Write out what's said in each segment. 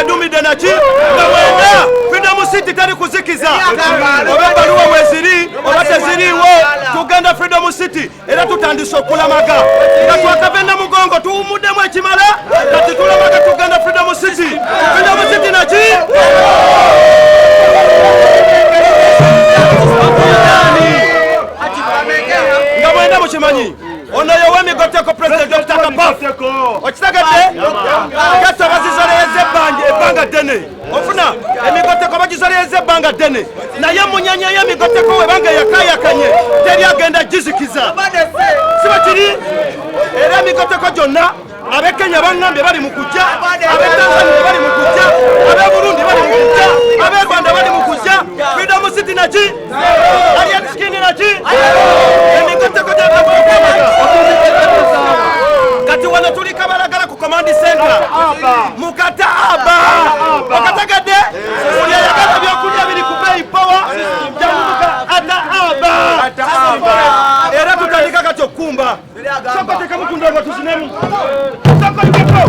wange dumide naki nga mwenda Freedom City tali kuzikiza oba baluwa weziri oba teziriwo tugenda Freedom City era tutandise okulamaga nga twakavenda mugongo tuwumuddemu ekimala kati tulamaga tugenda Freedom City naki nga mwenda mukimanyi ono yow'emigoteko President Dr. Kapaf okitagadde gatta bazizoleyeza ebbanga ddene ofuna emigoteko bagizoleyeza ebbanga ddene naye munyanya y'emigoteko webanga yakayakanye teri agenda gizikiza siba kiri era emigoteko gyonna ab'Ekenya bangambye bali mu kujja ab'Tanzania bali mu kujja ab'Burundi bali mu kujja ab'e Rwanda bali mu kujja Freedom City naki Aliat Skin naki emigoteko gy'abakwamaga kati wano tuli Kabalagala ku Command Center mukata aba okatagadde oli ayagala byokulya biri ku pay power jamuka ata aba era tutandika kati okumba sokoteka mukunda ngo tuzinemu sokoteka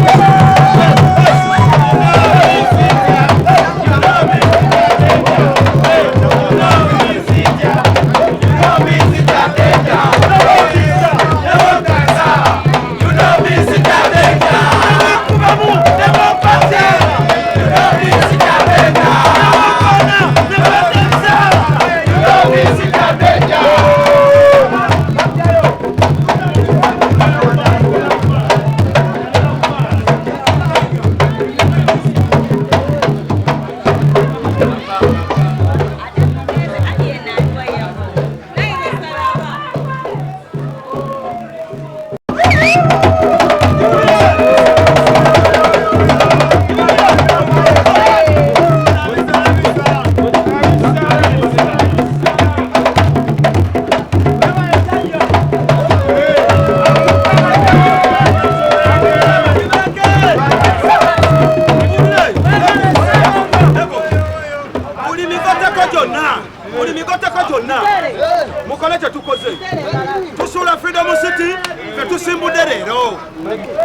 tusula Freedom City fetusimbudde leero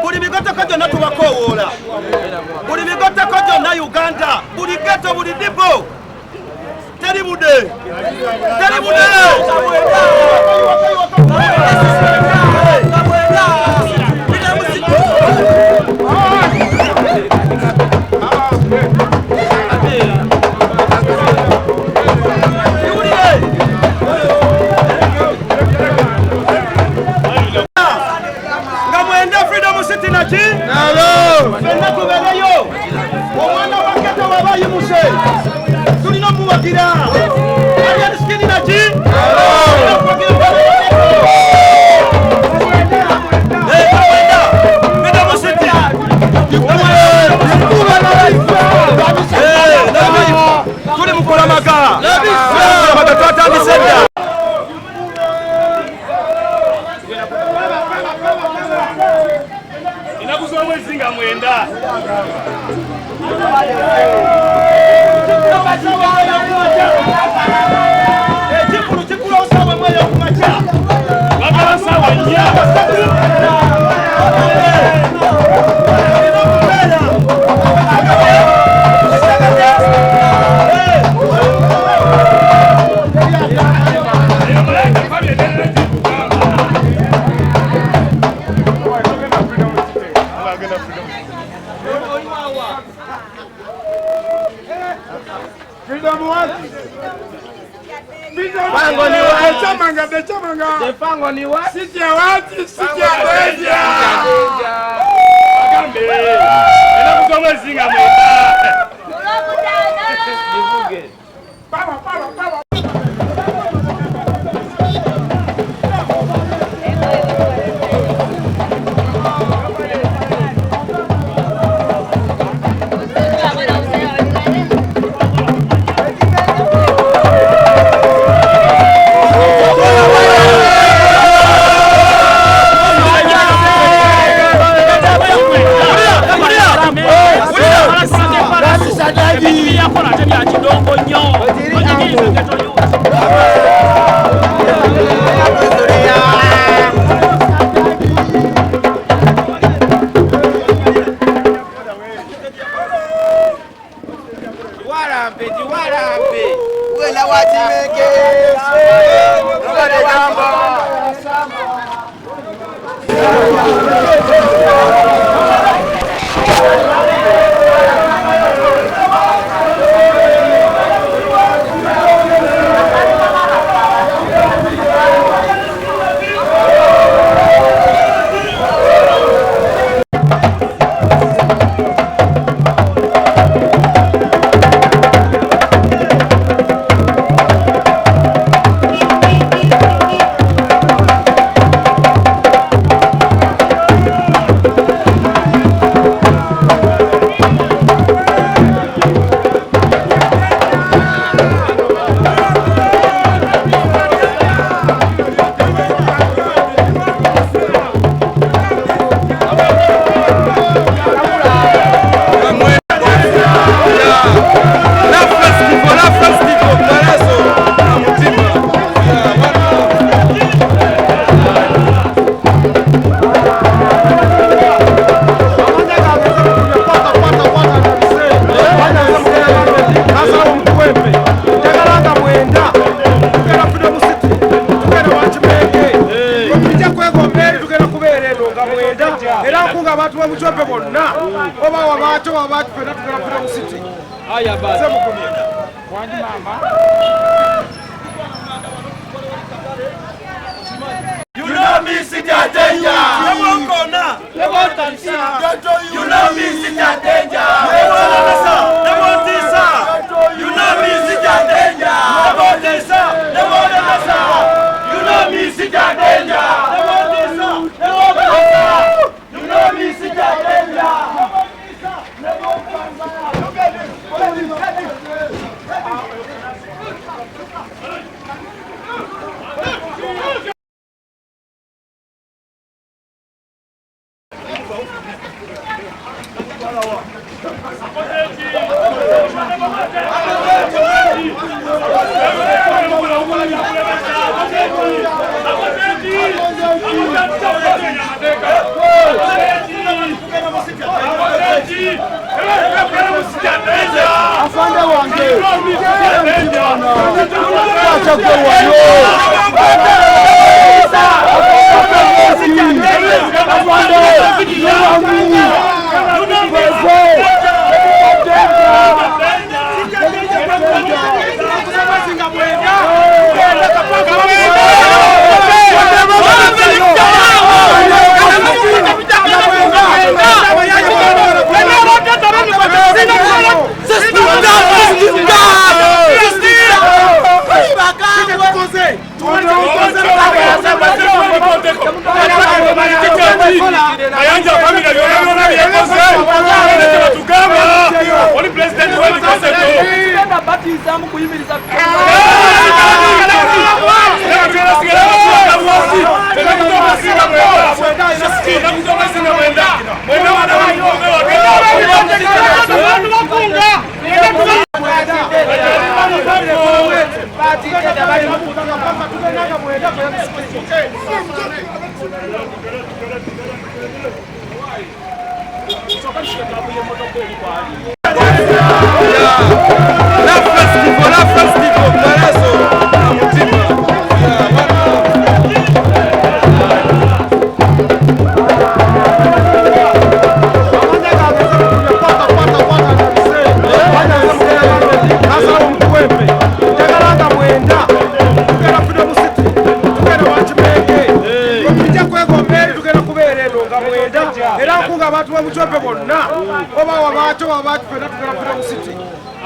buli migoteko gyonna tubakoowola buli migoteko gyonna Uganda buli geto buli dipo teri budde Defango ni wa? Sija wati, sija weja. Agambe. Ena kutoma zinga mwenda. Nivuge. Pawa. Bibi yako na tebya kidongo nnyo.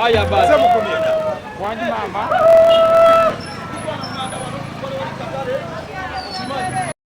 Aya basi. Sema kwa mama.